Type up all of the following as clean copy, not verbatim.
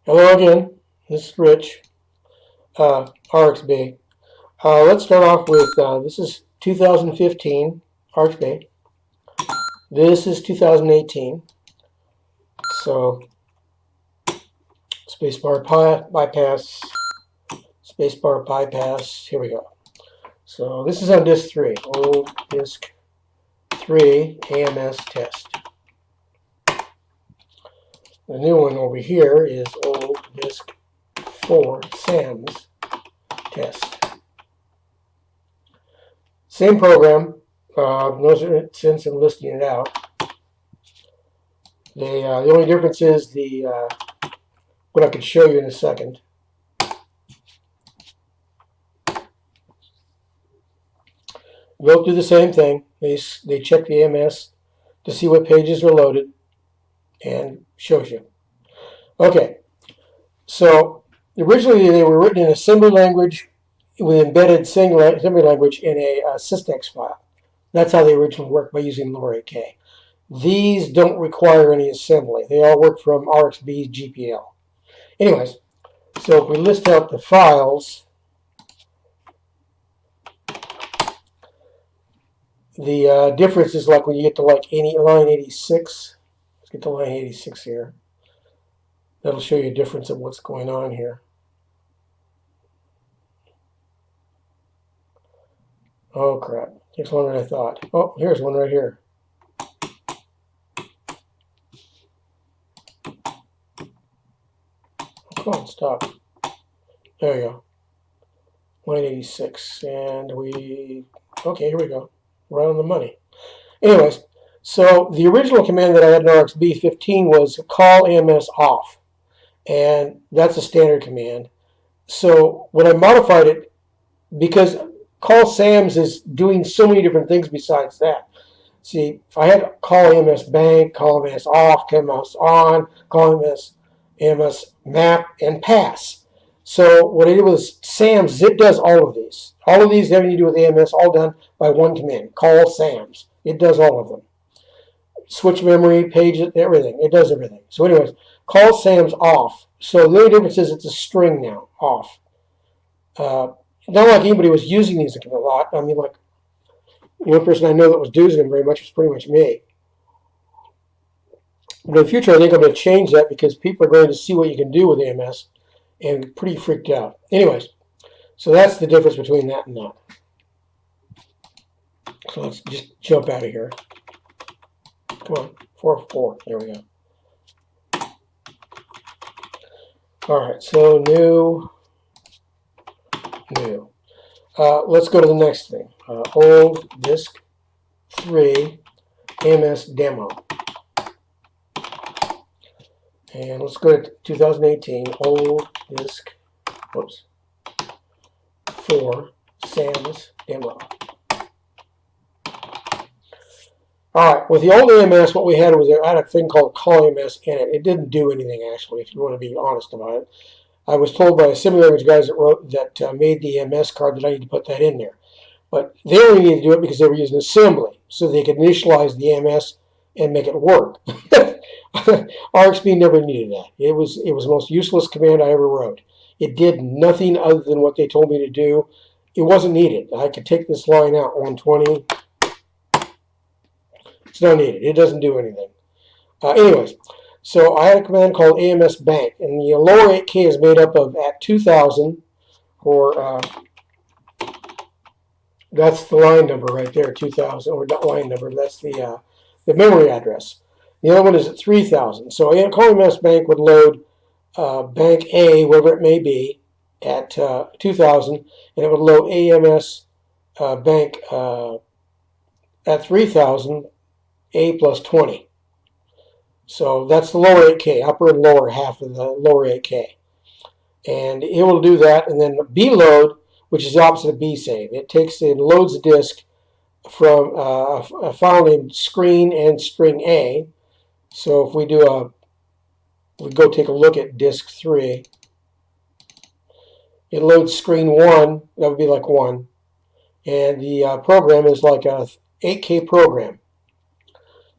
Hello again, this is Rich, RXB. Let's start off with, this is 2015 RXB. This is 2018. So, spacebar bypass, spacebar bypass, here we go. So this is on disk 3, old disk 3 AMS test. The new one over here is old disk 4 SAMS test. Same program, no sense in listing it out. The only difference is what I could show you in a second. Go through the same thing. They check the AMS to see what pages are loaded and shows you. Okay, so originally they were written in assembly language with embedded assembly language in a SysText file. That's how they originally worked, by using lower AK. These don't require any assembly. They all work from RXB GPL. Anyways, so if we list out the files, the difference is like when you get to like line 86. Let's get to line 86 here. That'll show you a difference of what's going on here. Oh crap, takes longer than I thought. Oh, here's one right here. Come on, stop. There you go. Line 86, and okay, here we go. Right on the money. Anyways, so the original command that I had in RXB 15 was call AMS off, and that's a standard command. So when I modified it, because call SAMS is doing so many different things besides that. See, if I had call AMS bank, call AMS off, call AMS on, call AMS map, and pass. So what I did was SAMS, it does all of these. All of these having to do with AMS, all done by one command, call SAMS. It does all of them. Switch memory, pages, everything. It does everything. So anyways, call SAMS off. So the only difference is it's a string now, off. Not like anybody was using these a lot. I mean, like, the only person I know that was using them very much was pretty much me. But in the future, I think I'm going to change that because people are going to see what you can do with AMS and pretty freaked out. Anyways, so that's the difference between that and that. So let's just jump out of here. Come on, 404. There we go. All right, so new. Let's go to the next thing. Old disk 3 AMS demo. And let's go to 2018. Old disk 4 SAMS demo. All right, with the old AMS, what we had was I had a thing called call AMS in it. It didn't do anything, actually, if you want to be honest about it. I was told by assembly language guys that made the MS card that I need to put that in there. But they only needed to do it because they were using assembly, so they could initialize the MS and make it work. RXB never needed that. It was the most useless command I ever wrote. It did nothing other than what they told me to do. It wasn't needed. I could take this line out, 120. It's not needed. It doesn't do anything. Anyways. So I had a command called AMS bank, and the lower 8K is made up of at 2000, or that's the line number right there, 2000, or not line number, that's the memory address. The other one is at 3000. So call AMS bank would load bank A, whatever it may be, at 2000, and it would load AMS bank at 3000, A plus 20. So that's the lower 8K, upper and lower half of the lower 8K. And it will do that, and then B load, which is the opposite of B save. It takes and loads the disk from a file named screen and string A. So if we do we go take a look at disk 3, it loads screen 1, that would be like 1. And the program is like a 8K program.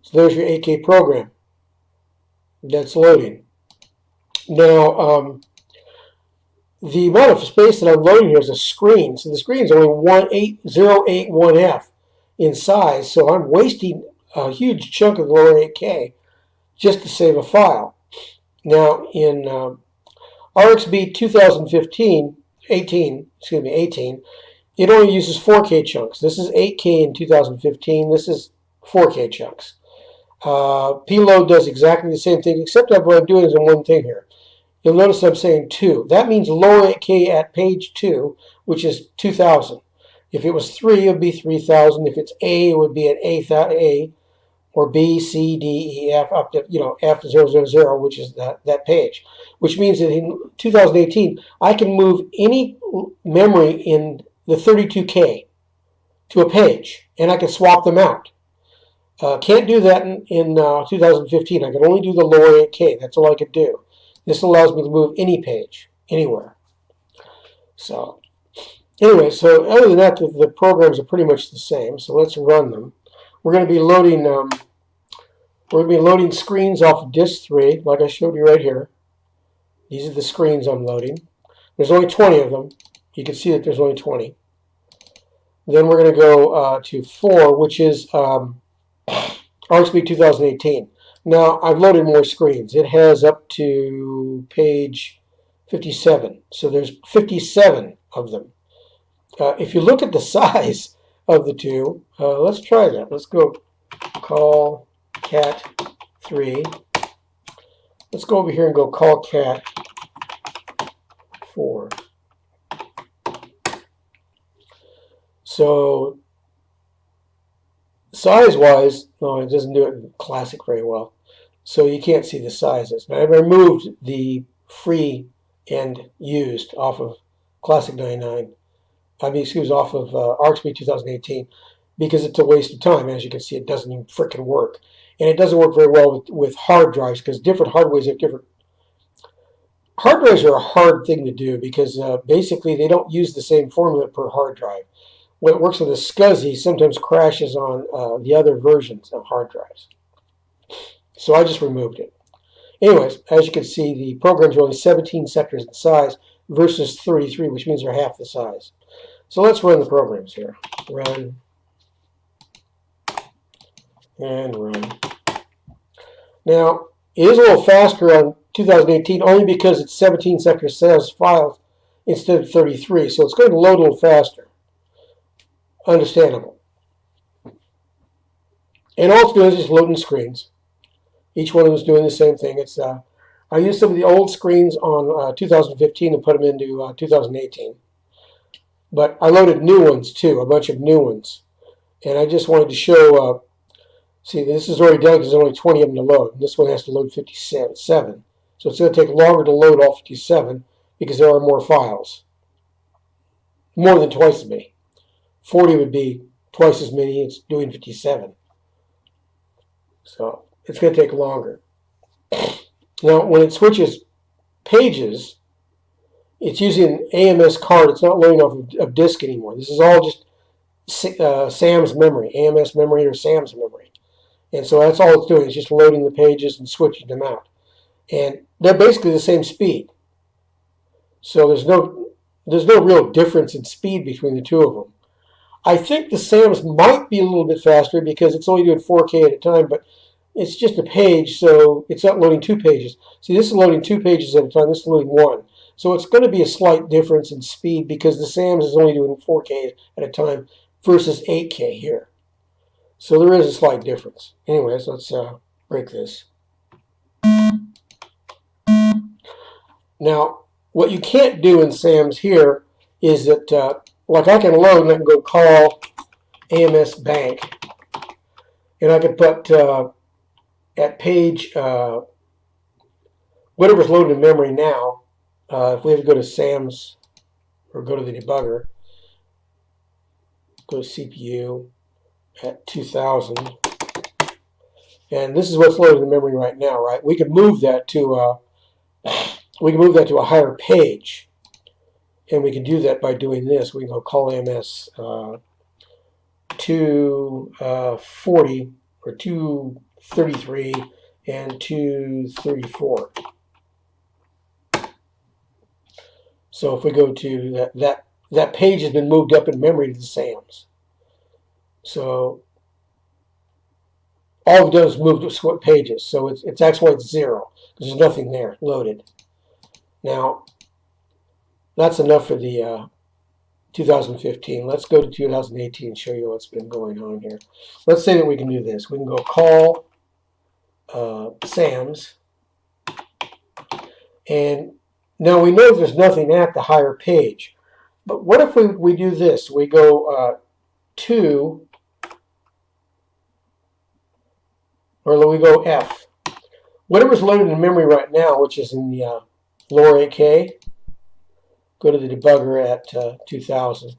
So there's your 8K program that's loading. Now, the amount of space that I'm loading here is a screen. So the screen is only 18081F in size. So I'm wasting a huge chunk of the lower 8K just to save a file. Now, in RxB 2015, 18, it only uses 4K chunks. This is 8K in 2015. This is 4K chunks. PLOAD does exactly the same thing, except that what I'm doing is in one thing here. You'll notice I'm saying 2. That means lower 8K at page 2, which is 2000. If it was 3, it would be 3000. If it's A, it would be at A, or B, C, D, E, F, up to F000, which is that page. Which means that in 2018, I can move any memory in the 32K to a page, and I can swap them out. Can't do that in 2015. I can only do the lower 8K. That's all I could do. This allows me to move any page, anywhere. So, anyway, so other than that, the programs are pretty much the same. So let's run them. We're going to be loading screens off of disk 3, like I showed you right here. These are the screens I'm loading. There's only 20 of them. You can see that there's only 20. Then we're going to go to 4, which is RxB 2018. Now, I've loaded more screens. It has up to page 57. So there's 57 of them. If you look at the size of the two, let's try that. Let's go call cat 3. Let's go over here and go call cat 4. So size-wise, no, it doesn't do it in Classic very well. So you can't see the sizes. Now, I've removed the free and used off of Classic 99. Off of RxB 2018, because it's a waste of time. As you can see, it doesn't even frickin' work. And it doesn't work very well with hard drives, because different hard drives have different... Hard drives are a hard thing to do, because basically they don't use the same formula per hard drive. When it works with a SCSI, sometimes crashes on the other versions of hard drives. So I just removed it. Anyways, as you can see, the programs are only 17 sectors in size versus 33, which means they're half the size. So let's run the programs here. Run. And run. Now, it is a little faster on 2018 only because it's 17 sector size files instead of 33. So it's going to load a little faster. Understandable. And all it's doing is just loading screens. Each one of them is doing the same thing. It's I used some of the old screens on 2015 and put them into 2018. But I loaded new ones too, a bunch of new ones. And I just wanted to show, see, this is already done because there's only 20 of them to load. And this one has to load 57. So it's going to take longer to load all 57 because there are more files. More than twice as many. 40 would be twice as many. It's doing 57. So it's going to take longer. Now, when it switches pages, it's using AMS card. It's not loading off of disk anymore. This is all just SAM's memory, AMS memory or SAM's memory. And so that's all it's doing. It's just loading the pages and switching them out. And they're basically the same speed. So there's no real difference in speed between the two of them. I think the SAMs might be a little bit faster because it's only doing 4K at a time, but it's just a page, so it's not loading 2 pages. See, this is loading 2 pages at a time. This is loading 1. So it's going to be a slight difference in speed because the SAMs is only doing 4K at a time versus 8K here. So there is a slight difference. Anyways, let's break this. Now, what you can't do in SAMs here is that, like I can load and I can go call AMS bank. And I can put at page, whatever's loaded in memory now, if we have to go to SAMS or go to the debugger, go to CPU at 2000. And this is what's loaded in memory right now, right? We can move that to a higher page. And we can do that by doing this. We can go call AMS 240 or 233 and 234. So if we go to that page has been moved up in memory to the SAMs. So all we've done is moved to swap pages. So it's actually 0 because there's nothing there loaded. Now that's enough for the 2015. Let's go to 2018 and show you what's been going on here. Let's say that we can do this. We can go call SAMS, and now we know there's nothing at the higher page. But what if we do this? We go to, or we go F. Whatever's loaded in memory right now, which is in the lower 8K, go to the debugger at 2000.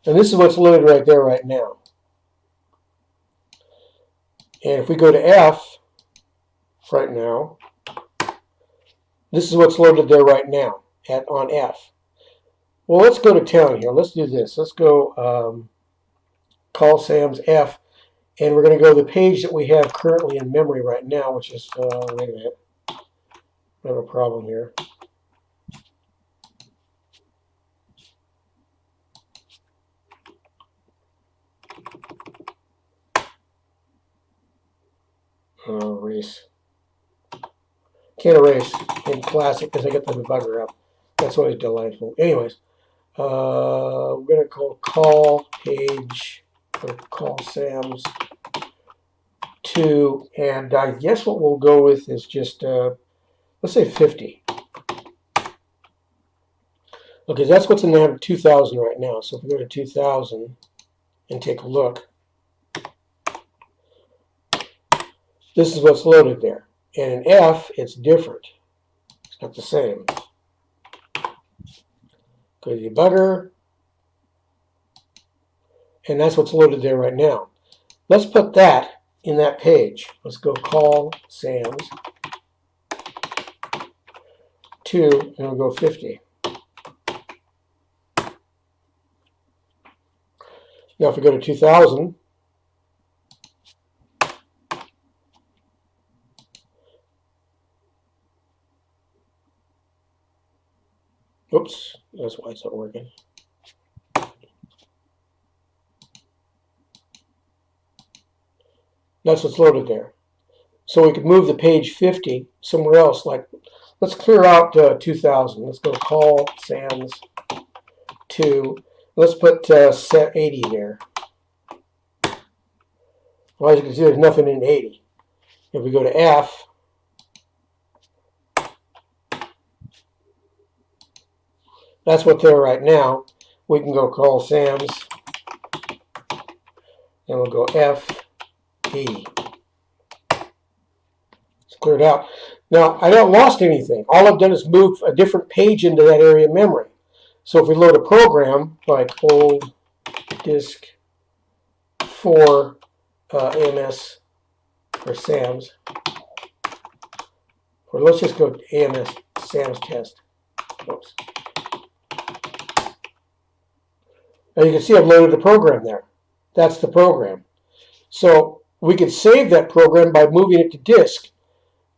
And this is what's loaded right there right now. And if we go to F right now, this is what's loaded there right now on F. Well, let's go to town here. Let's do this. Let's go call SAMS F, and we're going to go to the page that we have currently in memory right now, which is, wait a minute, I have a problem here. Erase. Can't erase in Classic because I got the debugger up. That's always delightful. Anyways, we're going to call page, or call SAMS 2, and I guess what we'll go with is just, let's say 50. Okay, that's what's in there 2000 right now. So if we go to 2000 and take a look, this is what's loaded there. And in F, it's different. It's not the same. Go to debugger, and that's what's loaded there right now. Let's put that in that page. Let's go call SAMS 2, and we'll go 50. Now if we go to 2000, oops, that's why it's not working. That's what's loaded there. So we could move the page 50 somewhere else. Like, let's clear out 2000. Let's go call SAMS 2. Let's put set 80 there. Well, as you can see, there's nothing in 80. If we go to F, that's what's there right now. We can go call SAMS, and we'll go F, E. It's cleared out. Now, I haven't lost anything. All I've done is move a different page into that area of memory. So if we load a program like old disk 4 AMS or SAMS, or let's just go AMS SAMS test. Oops. Now you can see I've loaded the program there. That's the program. So we could save that program by moving it to disk.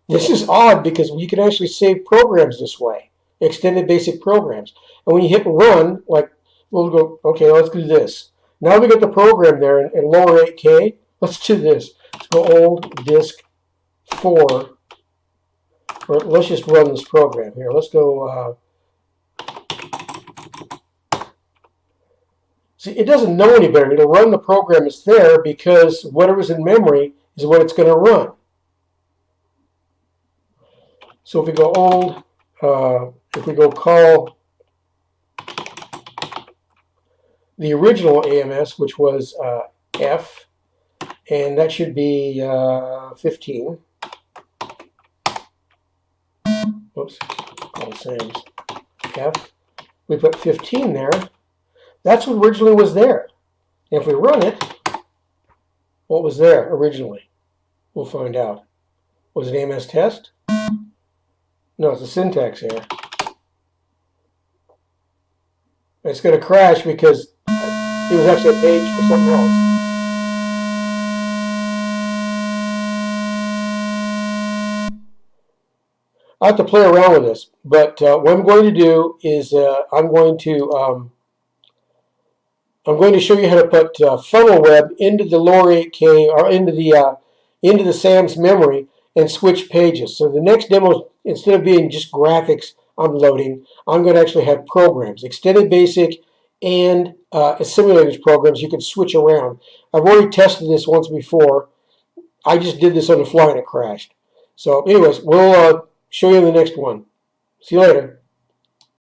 This is odd because you can actually save programs this way, extended basic programs. And when you hit run, like we'll go, okay, let's do this. Now we got the program there in lower 8K. Let's do this. Let's go old disk 4. Or let's just run this program here. Let's go. See, it doesn't know any better. It'll run the program that's there because whatever's in memory is what it's going to run. So if we go old, if we go call the original AMS, which was F, and that should be 15. Whoops, call SAMS F. We put 15 there. That's what originally was there. And if we run it, what was there originally? We'll find out. Was it AMS test? No, it's a syntax error. It's going to crash because it was actually a page for something else. I have to play around with this. But what I'm going to do is I'm going to show you how to put funnel web into the lower 8K or into the SAMS memory and switch pages. So the next demo, instead of being just graphics I'm loading, I'm going to actually have programs, extended basic and simulators programs you can switch around. I've already tested this once before. I just did this on the fly and it crashed. So anyways, we'll show you in the next one. See you later.